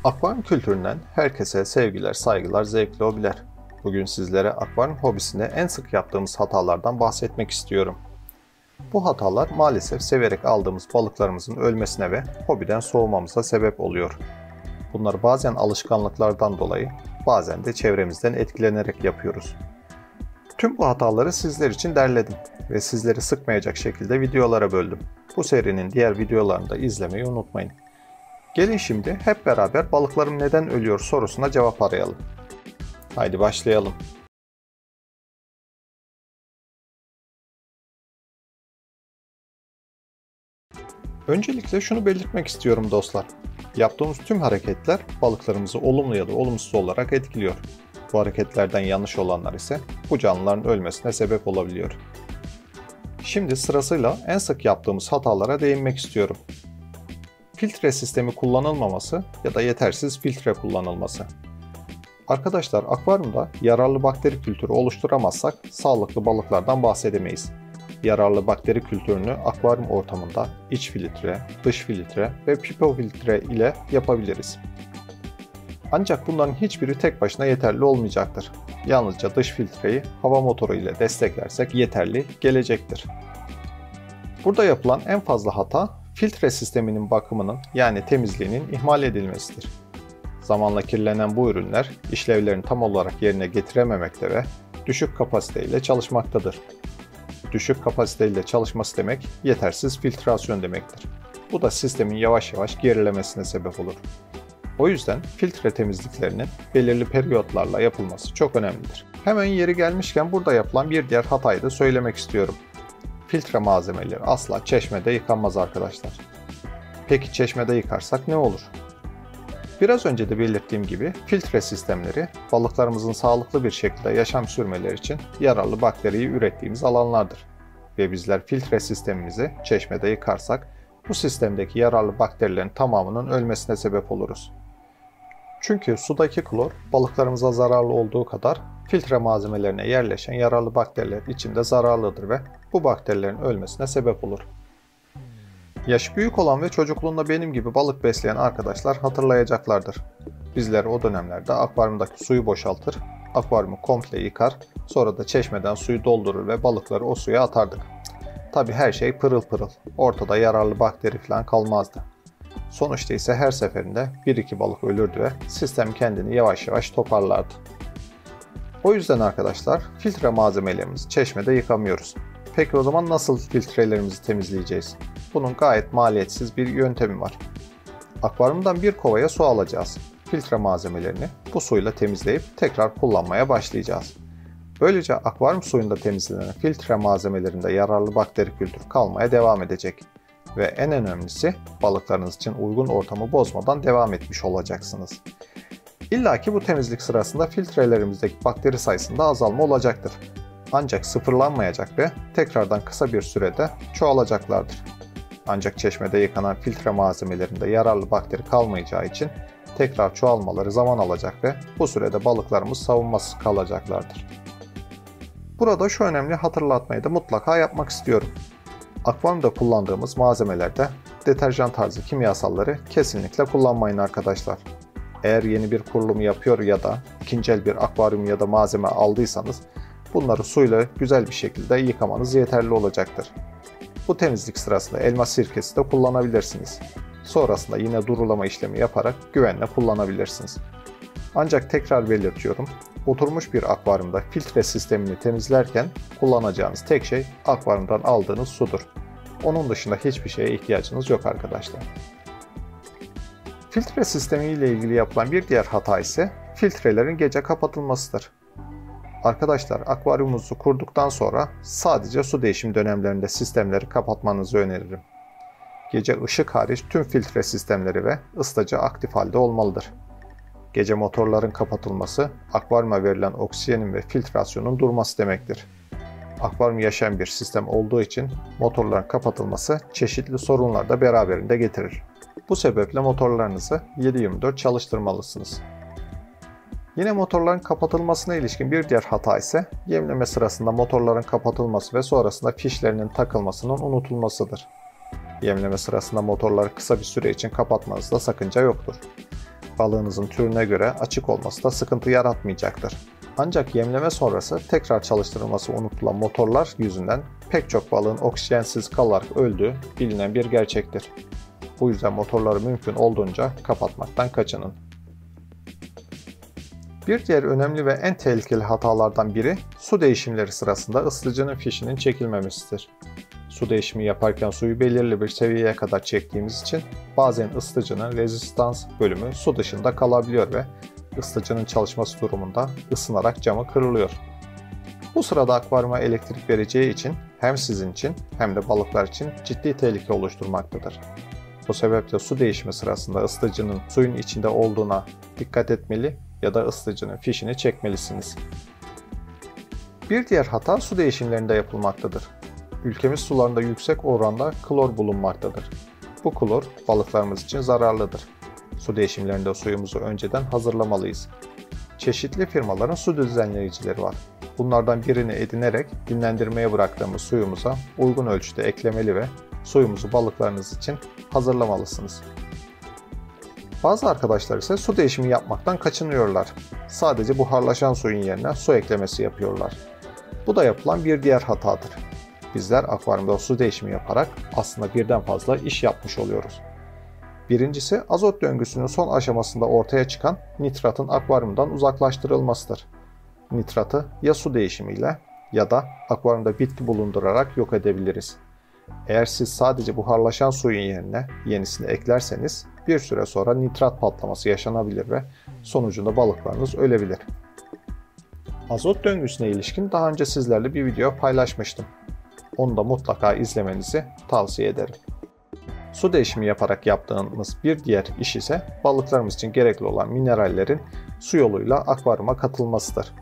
Akvaryum kültüründen herkese sevgiler, saygılar, zevkli hobiler. Bugün sizlere akvaryum hobisinde en sık yaptığımız hatalardan bahsetmek istiyorum. Bu hatalar maalesef severek aldığımız balıklarımızın ölmesine ve hobiden soğumamıza sebep oluyor. Bunları bazen alışkanlıklardan dolayı, bazen de çevremizden etkilenerek yapıyoruz. Tüm bu hataları sizler için derledim ve sizleri sıkmayacak şekilde videolara böldüm. Bu serinin diğer videolarını da izlemeyi unutmayın. Gelin şimdi hep beraber balıklarım neden ölüyor sorusuna cevap arayalım. Haydi başlayalım. Öncelikle şunu belirtmek istiyorum dostlar. Yaptığımız tüm hareketler balıklarımızı olumlu ya da olumsuz olarak etkiliyor. Bu hareketlerden yanlış olanlar ise bu canlıların ölmesine sebep olabiliyor. Şimdi sırasıyla en sık yaptığımız hatalara değinmek istiyorum. Filtre sistemi kullanılmaması ya da yetersiz filtre kullanılması. Arkadaşlar, akvaryumda yararlı bakteri kültürü oluşturamazsak sağlıklı balıklardan bahsedemeyiz. Yararlı bakteri kültürünü akvaryum ortamında iç filtre, dış filtre ve pipofiltre ile yapabiliriz. Ancak bunların hiçbiri tek başına yeterli olmayacaktır. Yalnızca dış filtreyi hava motoru ile desteklersek yeterli gelecektir. Burada yapılan en fazla hata filtre sisteminin bakımının yani temizliğinin ihmal edilmesidir. Zamanla kirlenen bu ürünler işlevlerini tam olarak yerine getirememekte ve düşük kapasiteyle çalışmaktadır. Düşük kapasiteyle çalışması demek yetersiz filtrasyon demektir. Bu da sistemin yavaş yavaş gerilemesine sebep olur. O yüzden filtre temizliklerinin belirli periyotlarla yapılması çok önemlidir. Hemen yeri gelmişken burada yapılan bir diğer hatayı da söylemek istiyorum. Filtre malzemeleri asla çeşmede yıkanmaz arkadaşlar. Peki çeşmede yıkarsak ne olur? Biraz önce de belirttiğim gibi filtre sistemleri balıklarımızın sağlıklı bir şekilde yaşam sürmeleri için yararlı bakteriyi ürettiğimiz alanlardır. Ve bizler filtre sistemimizi çeşmede yıkarsak bu sistemdeki yararlı bakterilerin tamamının ölmesine sebep oluruz. Çünkü sudaki klor balıklarımıza zararlı olduğu kadar filtre malzemelerine yerleşen yararlı bakteriler için de zararlıdır ve bu bakterilerin ölmesine sebep olur. Yaşı büyük olan ve çocukluğunda benim gibi balık besleyen arkadaşlar hatırlayacaklardır. Bizler o dönemlerde akvaryumdaki suyu boşaltır, akvaryumu komple yıkar, sonra da çeşmeden suyu doldurur ve balıkları o suya atardık. Tabi her şey pırıl pırıl, ortada yararlı bakteri falan kalmazdı. Sonuçta ise her seferinde 1-2 balık ölürdü ve sistem kendini yavaş yavaş toparlardı. O yüzden arkadaşlar filtre malzemelerimizi çeşmede yıkamıyoruz. Peki o zaman nasıl filtrelerimizi temizleyeceğiz? Bunun gayet maliyetsiz bir yöntemi var. Akvaryumdan bir kovaya su alacağız. Filtre malzemelerini bu suyla temizleyip tekrar kullanmaya başlayacağız. Böylece akvaryum suyunda temizlenen filtre malzemelerinde yararlı bakteri kültürü kalmaya devam edecek. Ve en önemlisi balıklarınız için uygun ortamı bozmadan devam etmiş olacaksınız. İlla ki bu temizlik sırasında filtrelerimizdeki bakteri sayısında azalma olacaktır. Ancak sıfırlanmayacak ve tekrardan kısa bir sürede çoğalacaklardır. Ancak çeşmede yıkanan filtre malzemelerinde yararlı bakteri kalmayacağı için tekrar çoğalmaları zaman alacak ve bu sürede balıklarımız savunmasız kalacaklardır. Burada şu önemli hatırlatmayı da mutlaka yapmak istiyorum. Akvaryumda kullandığımız malzemelerde deterjan tarzı kimyasalları kesinlikle kullanmayın arkadaşlar. Eğer yeni bir kurulum yapıyor ya da ikinci el bir akvaryum ya da malzeme aldıysanız bunları suyla güzel bir şekilde yıkamanız yeterli olacaktır. Bu temizlik sırasında elma sirkesi de kullanabilirsiniz. Sonrasında yine durulama işlemi yaparak güvenle kullanabilirsiniz. Ancak tekrar belirtiyorum, oturmuş bir akvaryumda filtre sistemini temizlerken kullanacağınız tek şey akvaryumdan aldığınız sudur. Onun dışında hiçbir şeye ihtiyacınız yok arkadaşlar. Filtre sistemi ile ilgili yapılan bir diğer hata ise filtrelerin gece kapatılmasıdır. Arkadaşlar, akvaryumunuzu kurduktan sonra sadece su değişim dönemlerinde sistemleri kapatmanızı öneririm. Gece ışık hariç tüm filtre sistemleri ve ısıtıcı aktif halde olmalıdır. Gece motorların kapatılması, akvaryuma verilen oksijenin ve filtrasyonun durması demektir. Akvaryum yaşayan bir sistem olduğu için motorların kapatılması çeşitli sorunlar da beraberinde getirir. Bu sebeple motorlarınızı 7/24 çalıştırmalısınız. Yine motorların kapatılmasına ilişkin bir diğer hata ise yemleme sırasında motorların kapatılması ve sonrasında fişlerinin takılmasının unutulmasıdır. Yemleme sırasında motorları kısa bir süre için kapatmanızda sakınca yoktur. Balığınızın türüne göre açık olması da sıkıntı yaratmayacaktır. Ancak yemleme sonrası tekrar çalıştırılması unutulan motorlar yüzünden pek çok balığın oksijensiz kalarak öldüğü bilinen bir gerçektir. Bu yüzden motorları mümkün olduğunca kapatmaktan kaçının. Bir diğer önemli ve en tehlikeli hatalardan biri su değişimleri sırasında ısıtıcının fişinin çekilmemesidir. Su değişimi yaparken suyu belirli bir seviyeye kadar çektiğimiz için bazen ısıtıcının rezistans bölümü su dışında kalabiliyor ve ısıtıcının çalışması durumunda ısınarak camı kırılıyor. Bu sırada akvaryuma elektrik vereceği için hem sizin için hem de balıklar için ciddi tehlike oluşturmaktadır. Bu sebeple su değişimi sırasında ısıtıcının suyun içinde olduğuna dikkat etmeli ya da ısıtıcının fişini çekmelisiniz. Bir diğer hata su değişimlerinde yapılmaktadır. Ülkemiz sularında yüksek oranda klor bulunmaktadır. Bu klor balıklarımız için zararlıdır. Su değişimlerinde suyumuzu önceden hazırlamalıyız. Çeşitli firmaların su düzenleyicileri var. Bunlardan birini edinerek dinlendirmeye bıraktığımız suyumuza uygun ölçüde eklemeli ve suyumuzu balıklarınız için hazırlamalısınız. Bazı arkadaşlar ise su değişimi yapmaktan kaçınıyorlar. Sadece buharlaşan suyun yerine su eklemesi yapıyorlar. Bu da yapılan bir diğer hatadır. Bizler akvaryumda su değişimi yaparak aslında birden fazla iş yapmış oluyoruz. Birincisi azot döngüsünün son aşamasında ortaya çıkan nitratın akvaryumdan uzaklaştırılmasıdır. Nitratı ya su değişimiyle ya da akvaryumda bitki bulundurarak yok edebiliriz. Eğer siz sadece buharlaşan suyun yerine yenisini eklerseniz bir süre sonra nitrat patlaması yaşanabilir ve sonucunda balıklarınız ölebilir. Azot döngüsüne ilişkin daha önce sizlerle bir video paylaşmıştım. Onu da mutlaka izlemenizi tavsiye ederim. Su değişimi yaparak yaptığımız bir diğer iş ise balıklarımız için gerekli olan minerallerin su yoluyla akvaryuma katılmasıdır.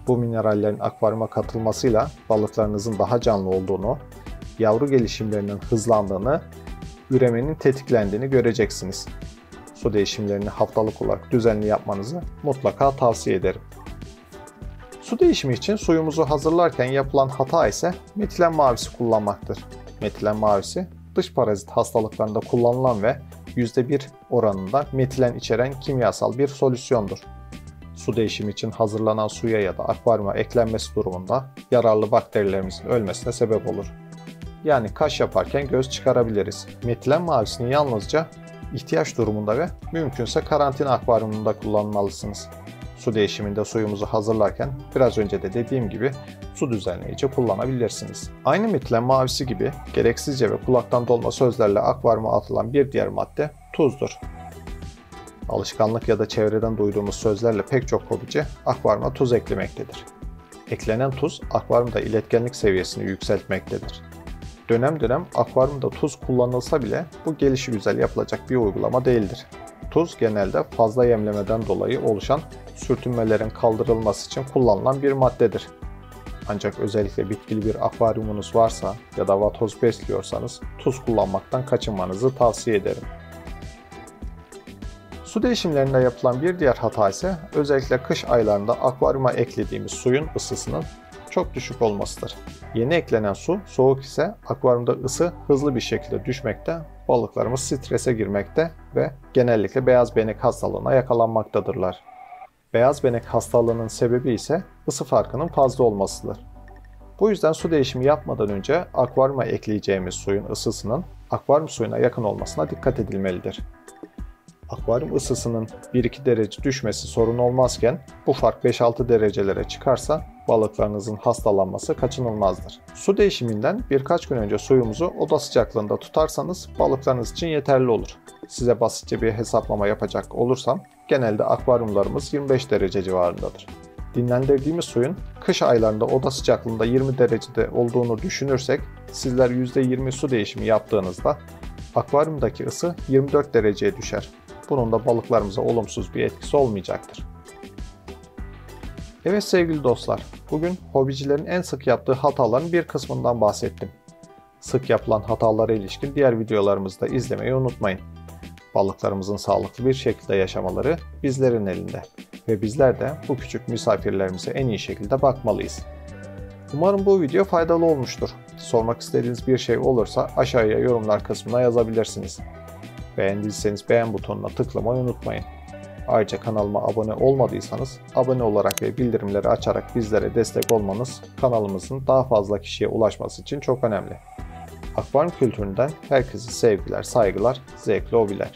Bu minerallerin akvaryuma katılmasıyla balıklarınızın daha canlı olduğunu, yavru gelişimlerinin hızlandığını, üremenin tetiklendiğini göreceksiniz. Su değişimlerini haftalık olarak düzenli yapmanızı mutlaka tavsiye ederim. Su değişimi için suyumuzu hazırlarken yapılan hata ise metilen mavisi kullanmaktır. Metilen mavisi dış parazit hastalıklarında kullanılan ve %1 oranında metilen içeren kimyasal bir solüsyondur. Su değişimi için hazırlanan suya ya da akvaryuma eklenmesi durumunda yararlı bakterilerimizin ölmesine sebep olur. Yani kaş yaparken göz çıkarabiliriz. Metilen mavisini yalnızca ihtiyaç durumunda ve mümkünse karantina akvaryumunda kullanmalısınız. Su değişiminde suyumuzu hazırlarken biraz önce de dediğim gibi su düzenleyici kullanabilirsiniz. Aynı metilen mavisi gibi gereksizce ve kulaktan dolma sözlerle akvaryuma atılan bir diğer madde tuzdur. Alışkanlık ya da çevreden duyduğumuz sözlerle pek çok hobici akvaryuma tuz eklemektedir. Eklenen tuz akvaryumda iletkenlik seviyesini yükseltmektedir. Dönem dönem akvaryumda tuz kullanılsa bile bu gelişigüzel yapılacak bir uygulama değildir. Tuz genelde fazla yemlemeden dolayı oluşan sürtünmelerin kaldırılması için kullanılan bir maddedir. Ancak özellikle bitkili bir akvaryumunuz varsa ya da vatoz besliyorsanız tuz kullanmaktan kaçınmanızı tavsiye ederim. Su değişimlerinde yapılan bir diğer hata ise özellikle kış aylarında akvaryuma eklediğimiz suyun ısısının çok düşük olmasıdır. Yeni eklenen su soğuk ise akvaryumda ısı hızlı bir şekilde düşmekte, balıklarımız strese girmekte ve genellikle beyaz benek hastalığına yakalanmaktadırlar. Beyaz benek hastalığının sebebi ise ısı farkının fazla olmasıdır. Bu yüzden su değişimi yapmadan önce akvaryuma ekleyeceğimiz suyun ısısının akvaryum suyuna yakın olmasına dikkat edilmelidir. Akvaryum ısısının 1-2 derece düşmesi sorun olmazken bu fark 5-6 derecelere çıkarsa balıklarınızın hastalanması kaçınılmazdır. Su değişiminden birkaç gün önce suyumuzu oda sıcaklığında tutarsanız balıklarınız için yeterli olur. Size basitçe bir hesaplama yapacak olursam genelde akvaryumlarımız 25 derece civarındadır. Dinlendirdiğimiz suyun kış aylarında oda sıcaklığında 20 derecede olduğunu düşünürsek sizler %20 su değişimi yaptığınızda akvaryumdaki ısı 24 dereceye düşer. Bunun da balıklarımıza olumsuz bir etkisi olmayacaktır. Evet sevgili dostlar, bugün hobicilerin en sık yaptığı hataların bir kısmından bahsettim. Sık yapılan hatalara ilişkin diğer videolarımızı da izlemeyi unutmayın. Balıklarımızın sağlıklı bir şekilde yaşamaları bizlerin elinde ve bizler de bu küçük misafirlerimize en iyi şekilde bakmalıyız. Umarım bu video faydalı olmuştur. Sormak istediğiniz bir şey olursa aşağıya yorumlar kısmına yazabilirsiniz. Beğendiyseniz beğen butonuna tıklamayı unutmayın. Ayrıca kanalıma abone olmadıysanız abone olarak ve bildirimleri açarak bizlere destek olmanız kanalımızın daha fazla kişiye ulaşması için çok önemli. Akvaryum kültüründen herkese sevgiler, saygılar, zevkli hobiler.